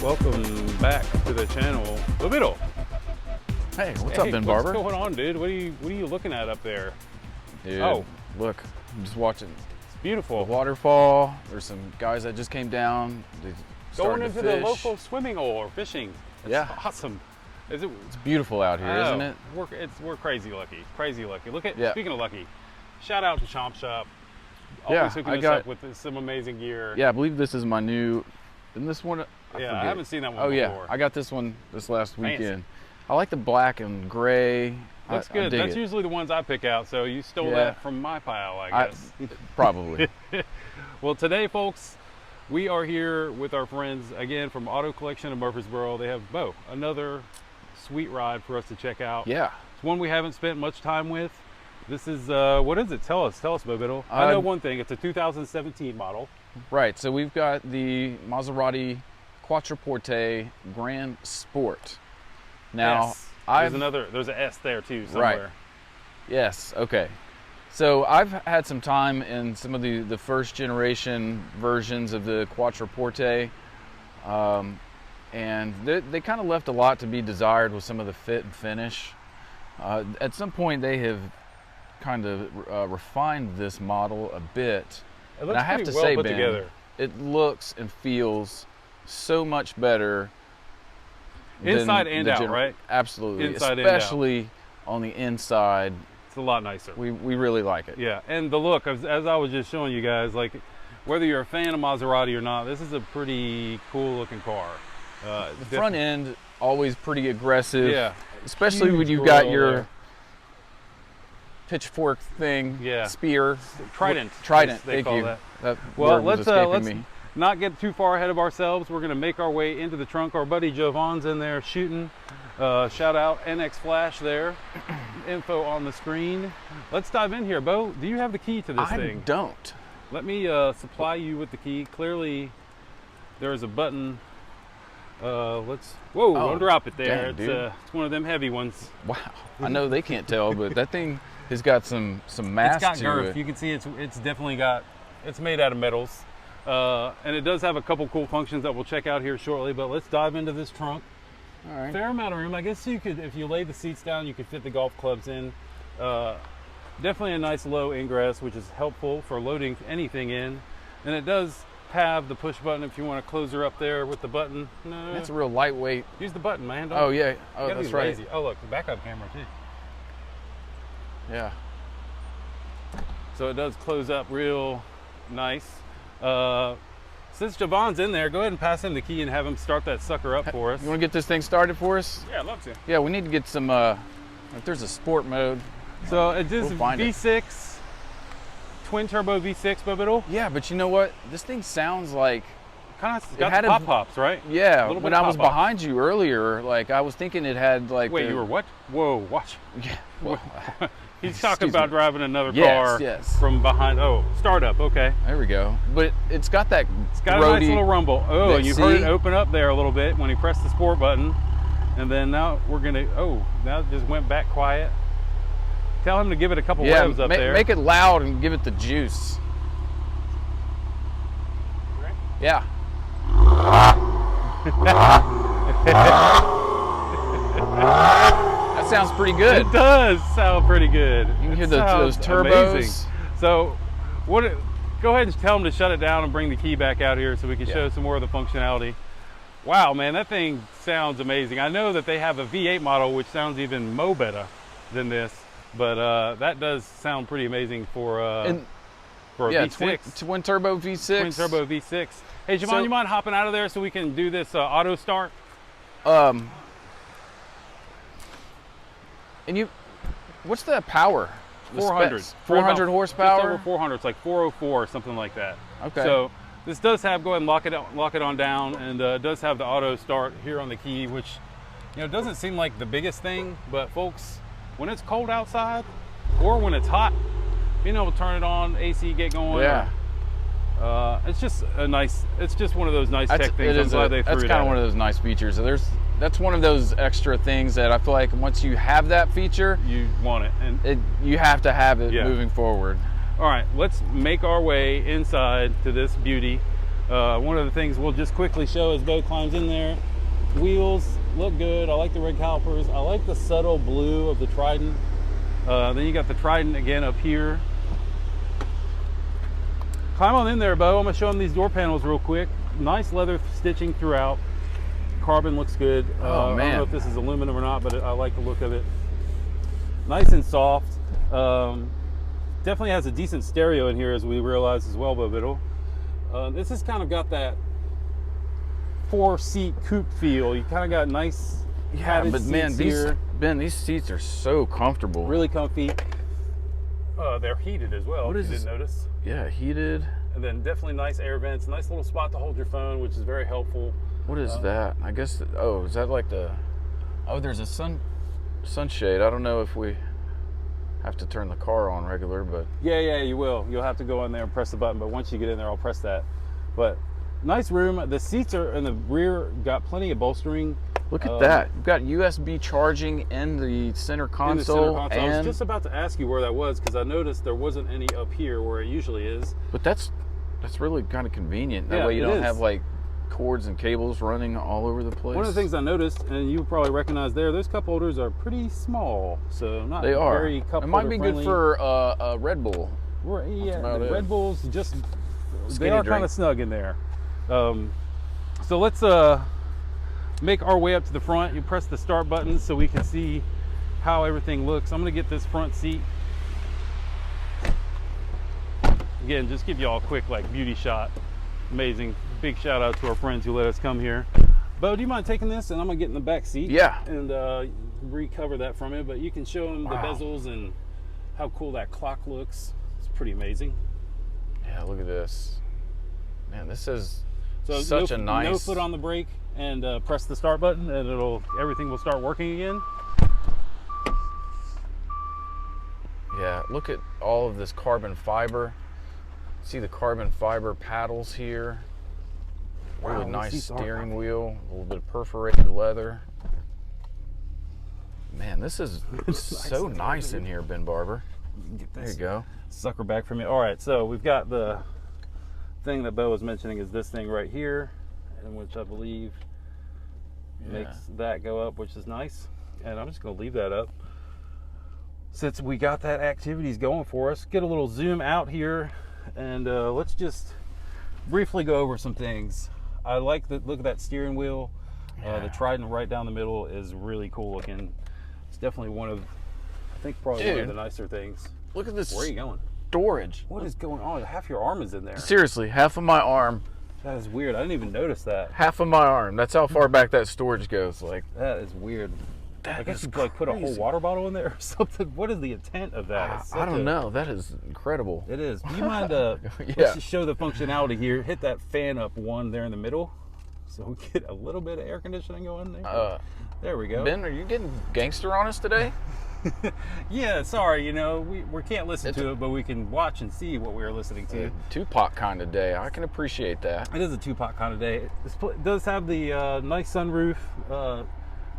Welcome back to the channel. Lobito. Hey, what's up, Ben Barber? What's going on, dude? What are you looking at up there? Dude, oh, look, I'm just watching. It's beautiful. The waterfall. There's some guys that just came down. Going into the local swimming hole or fishing. That's awesome. It's beautiful out here, isn't it? We're crazy lucky. Crazy lucky. Look at speaking of lucky, shout out to Chomp Shop. Always hooking us up with some amazing gear. Yeah, I believe this is my new. Isn't this one? I haven't seen that one before. Yeah, I got this one this last weekend. I like the black and gray. That's good. That's usually the ones I pick out. So you stole that from my pile, I guess. Probably. Well, today, folks, we are here with our friends again from Auto Collection in Murfreesboro. They have another sweet ride for us to check out. Yeah, it's one we haven't spent much time with. This is what is it? Tell us, Bobito. I know one thing. It's a 2017 model. Right. So we've got the Maserati Quattroporte GranSport. Now, there's an S there too somewhere. Right. Yes. Okay. So I've had some time in some of the first generation versions of the Quattroporte, and they kind of left a lot to be desired with some of the fit and finish. At some point, they have kind of refined this model a bit. It looks pretty well put together. It looks and feels so much better. Inside and out, right? Absolutely. Inside especially and out. On the inside. It's a lot nicer. We really like it. Yeah, and the look, as I was just showing you guys, like whether you're a fan of Maserati or not, this is a pretty cool looking car. The front end always pretty aggressive. Yeah. Especially when you've got your pitchfork thing, spear, trident. Thank you. Well, let's not get too far ahead of ourselves. We're going to make our way into the trunk. Our buddy Jovan's in there shooting. Shout out NX Flash there. Info on the screen. Let's dive in here, Bo. Do you have the key to this thing? I don't. Let me supply you with the key. Clearly, there is a button. Don't drop it there. Dang, it's one of them heavy ones. Wow. I know they can't tell, but that thing has got some mass it's got to girth. it. You can see it's definitely got. It's made out of metals, and it does have a couple cool functions that we'll check out here shortly. But let's dive into this trunk. All right. Fair amount of room. I guess you could, if you lay the seats down, you could fit the golf clubs in. Definitely a nice low ingress, which is helpful for loading anything in. And it does have the push button if you want to close her up there with the button. No, it's a real lightweight. Use the button, man. Oh yeah. Oh, that's right. Lazy. Oh look, the backup camera too. Yeah. So it does close up real nice. Since Javon's in there, go ahead and pass him the key and have him start that sucker up for us. You want to get this thing started for us? Yeah, I'd love to. Yeah, we need to get some, if there's a sport mode. So it is V6, twin turbo V6, Bobito. Yeah, but you know what? This thing sounds like... Kind of got the pop-pops, right? Yeah, when I was behind you earlier, like I was thinking it had like... Wait, you were what? Whoa, watch. Yeah. Whoa. He's talking about driving another car Yes. from behind. Oh, startup, okay. There we go. But it's got that It's got a nice little rumble. Oh, and you heard it open up there a little bit when he pressed the sport button. And then now we're going to, now it just went back quiet. Tell him to give it a couple revs up there. Make it loud and give it the juice. Right? Yeah. That sounds pretty good. It does sound pretty good. You can hear those turbos. Amazing. So, go ahead and tell them to shut it down and bring the key back out here so we can show some more of the functionality. Wow, man, that thing sounds amazing. I know that they have a V8 model which sounds even better than this, but that does sound pretty amazing for a V6. Twin turbo V6. Twin turbo V6. Hey, Javon, you mind hopping out of there so we can do this auto start? And what's the power? 400. 400 horsepower? Just over 400. It's like 404 or something like that. Okay. So this does have, go ahead and lock it on down, and it does have the auto start here on the key, which, doesn't seem like the biggest thing, but folks, when it's cold outside or when it's hot, being able to turn it on, AC get going. Yeah. It's just one of those nice tech things. I'm glad they threw it. That's kind of one of those nice features. That's one of those extra things that I feel like once you have that feature, you want it, and you have to have it moving forward. All right, let's make our way inside to this beauty. One of the things we'll just quickly show as Bo climbs in there, wheels look good. I like the red calipers. I like the subtle blue of the Trident. Then you got the Trident again up here. Climb on in there, Bo. I'm gonna show them these door panels real quick. Nice leather stitching throughout. Carbon looks good. Oh man. I don't know if this is aluminum or not, but I like the look of it. Nice and soft. Definitely has a decent stereo in here, as we realized as well, Bo Biddle. This has kind of got that 4-seat coupe feel. You kind of got nice padded but man, seats here. these seats are so comfortable. Really comfy. They're heated as well. What is this? Didn't notice? Yeah, heated. And then definitely nice air vents. Nice little spot to hold your phone, which is very helpful. What is that? I guess. Oh, is that like the? Oh, there's a sunshade. I don't know if we have to turn the car on regular, but yeah, you will. You'll have to go in there and press the button, but once you get in there, I'll press that. But nice room. The seats are in the rear, got plenty of bolstering. Look at that. You've got USB charging in the center console. I was just about to ask you where that was, because I noticed there wasn't any up here where it usually is. But that's really kind of convenient. That way you don't have like cords and cables running all over the place. One of the things I noticed, and you probably recognize there, those cup holders are pretty small, so not very cup holder friendly. It might be good for a Red Bull. Yeah, the Red Bulls just they are kind of snug in there. So let's make our way up to the front. You press the start button so we can see how everything looks. I'm going to get this front seat. Again, just give you all a quick like beauty shot. Amazing. Big shout out to our friends who let us come here. Bo, do you mind taking this? And I'm going to get in the back seat. Yeah. And recover that from it. But you can show them the bezels and how cool that clock looks. It's pretty amazing. Yeah, look at this. Man, this is such a nice... No foot on the brake, and press the start button and everything will start working again. Yeah, look at all of this carbon fiber. See the carbon fiber paddles here. Really nice steering wheel, a little bit of perforated leather. Man, this is so nice in here, Ben Barber. There you go. Sucker back from you. All right, so we've got the thing that Bo was mentioning is this thing right here, and which I believe makes that go up, which is nice. And I'm just going to leave that up since we got that activities going for us. Get a little zoom out here, and let's just briefly go over some things. I like the look of that steering wheel. The Trident right down the middle is really cool looking. It's definitely one of, I think, probably one of the nicer things. Look at this. Where are you going? Storage. What is going on? Half your arm is in there. Seriously, half of my arm. That is weird. I didn't even notice that. Half of my arm. That's how far back that storage goes. Like, that is weird. I guess you could like put a whole water bottle in there or something. What is the intent of that? I don't know. That is incredible. It is. Do you mind let's just show the functionality here. Hit that fan up one there in the middle so we get a little bit of air conditioning going there. There we go. Ben, are you getting gangster on us today? Yeah, sorry, you know, we can't listen to it, but we can watch and see what we are listening to. Tupac kind of day. I can appreciate that. It is a Tupac kind of day. It does have the nice sunroof.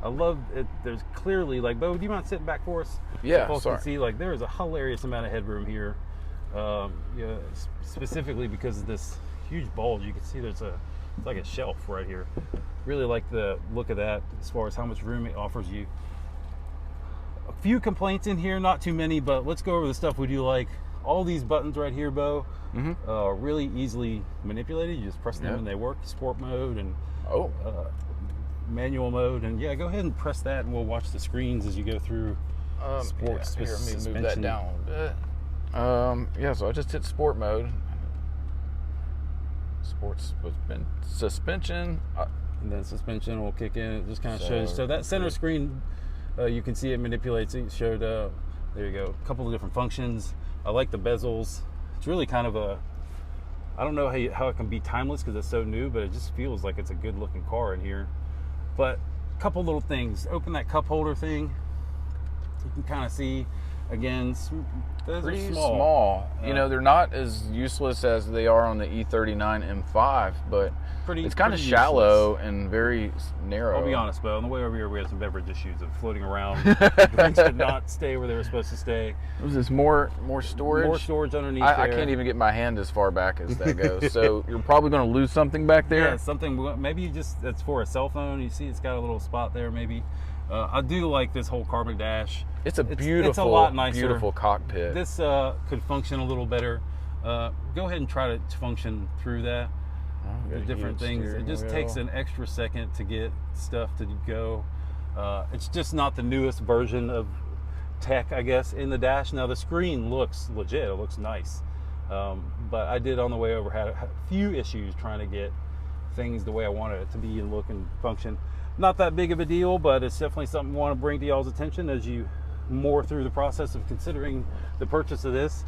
I love it. There's clearly, like, Bo, do you mind sitting back for us? Yeah, so folks can see, like, there is a hilarious amount of headroom here. Specifically because of this huge bulge. You can see it's like a shelf right here. Really like the look of that as far as how much room it offers you. A few complaints in here, not too many, but let's go over the stuff we do like. All these buttons right here, Bo, are really easily manipulated. You just press them and they work. Sport mode and manual mode, and go ahead and press that, and we'll watch the screens as you go through. Sports. Here, let me move that down a bit. So I just hit sport mode. Sports suspension. And then suspension will kick in. It just kind of shows. So that center screen, you can see it manipulates it. It showed, there you go, a couple of different functions. I like the bezels. It's really kind of a, I don't know how it can be timeless because it's so new, but it just feels like it's a good looking car in here. But a couple little things. Open that cup holder thing. You can kind of see Again, those pretty are small. You know, they're not as useless as they are on the E39 M5, but it's kind of shallow and very narrow. I'll be honest, but on the way over here, we had some beverage issues of floating around. Drinks did not stay where they were supposed to stay. Was this more storage? More storage underneath there. I can't even get my hand as far back as that goes. So you're probably going to lose something back there. Yeah, something. Maybe it's for a cell phone. You see, it's got a little spot there. Maybe. I do like this whole carbon dash. It's beautiful. It's a lot nicer. Beautiful cockpit. This could function a little better. Go ahead and try to function through that. The different things. It just takes an extra second to get stuff to go. It's just not the newest version of tech, I guess, in the dash. Now the screen looks legit. It looks nice. But I did on the way over had a few issues trying to get things the way I wanted it to be and look and function. Not that big of a deal, but it's definitely something I want to bring to y'all's attention as you more through the process of considering the purchase of this.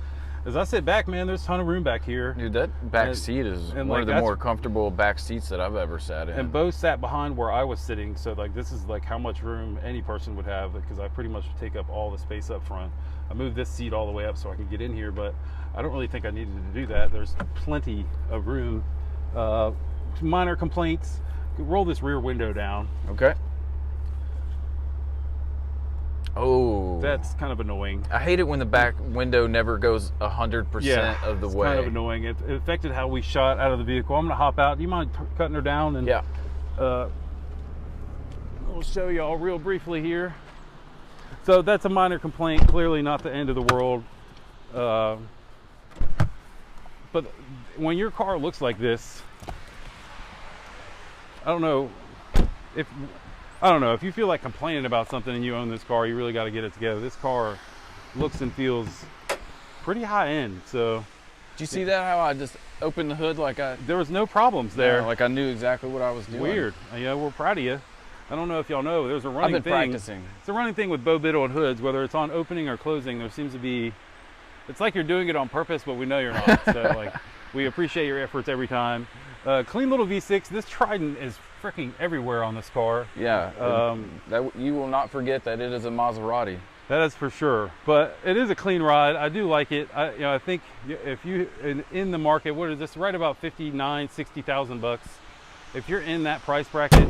As I sit back, man, there's a ton of room back here. Dude, that back seat is one of the more comfortable back seats that I've ever sat in. And both sat behind where I was sitting, so like this is like how much room any person would have, because I pretty much take up all the space up front. I moved this seat all the way up so I can get in here, but I don't really think I needed to do that. There's plenty of room. Minor complaints. Roll this rear window down. Okay. Oh, that's kind of annoying. I hate it when the back window never goes 100% of the way. It's kind of annoying. It affected how we shot out of the vehicle. I'm gonna hop out. Do you mind cutting her down? And yeah. I'll show y'all real briefly here. So that's a minor complaint. Clearly not the end of the world. But when your car looks like this, I don't know if you feel like complaining about something and you own this car, you really got to get it together. This car looks and feels pretty high end. So did you see that, how I just opened the hood there was no problems there. Yeah, like I knew exactly what I was doing. Weird. Yeah, we're proud of you. I don't know if y'all know, there's a running I've been practicing. It's a running thing with Bo Biddle and hoods, whether it's on opening or closing, there seems to be, it's like you're doing it on purpose, but we know you're not. So like, we appreciate your efforts every time. Clean little V6. This Trident is freaking everywhere on this car. Yeah. That you will not forget that it is a Maserati. That is for sure. But it is a clean ride. I do like it. I think if you in the market, what is this? Right about 59, 60,000 bucks. If you're in that price bracket,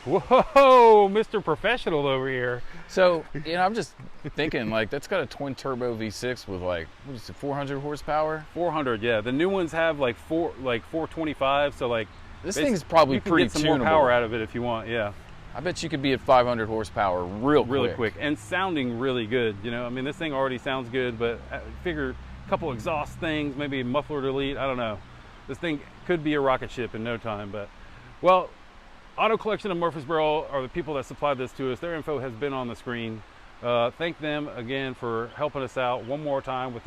whoa, Mr. Professional over here. So, I'm just thinking, like, that's got a twin turbo V6 with like, what is it, 400 horsepower? 400, yeah. The new ones have like 425, so like this thing's probably pretty tunable. You can get some more power out of it if you want, yeah. I bet you could be at 500 horsepower really quick and sounding really good. I mean, this thing already sounds good, but I figure a couple exhaust things, maybe a muffler delete, I don't know. This thing could be a rocket ship in no time, but well, Auto Collection of Murfreesboro are the people that supplied this to us. Their info has been on the screen. Thank them again for helping us out one more time with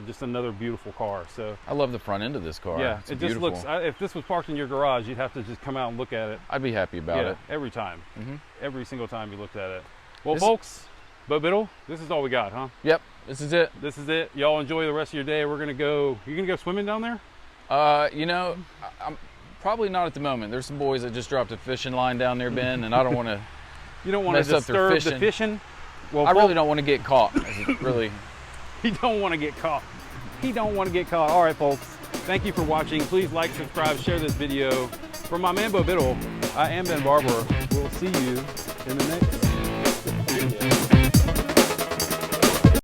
just another beautiful car. So I love the front end of this car. Yeah, it just looks. If this was parked in your garage, you'd have to just come out and look at it. I'd be happy about it every time. Every single time you looked at it. Well, folks, Bo Biddle, this is all we got, huh? Yep, this is it. This is it. Y'all enjoy the rest of your day. We're gonna go. You gonna go swimming down there? I'm probably not at the moment. There's some boys that just dropped a fishing line down there, Ben, and I don't want to. You don't want to disturb the fishing. Well, I really don't want to get caught. Really. He don't want to get caught. He don't want to get caught. All right, folks. Thank you for watching. Please like, subscribe, share this video. From my man Bo Biddle, I am Ben Barber. We'll see you in the next video.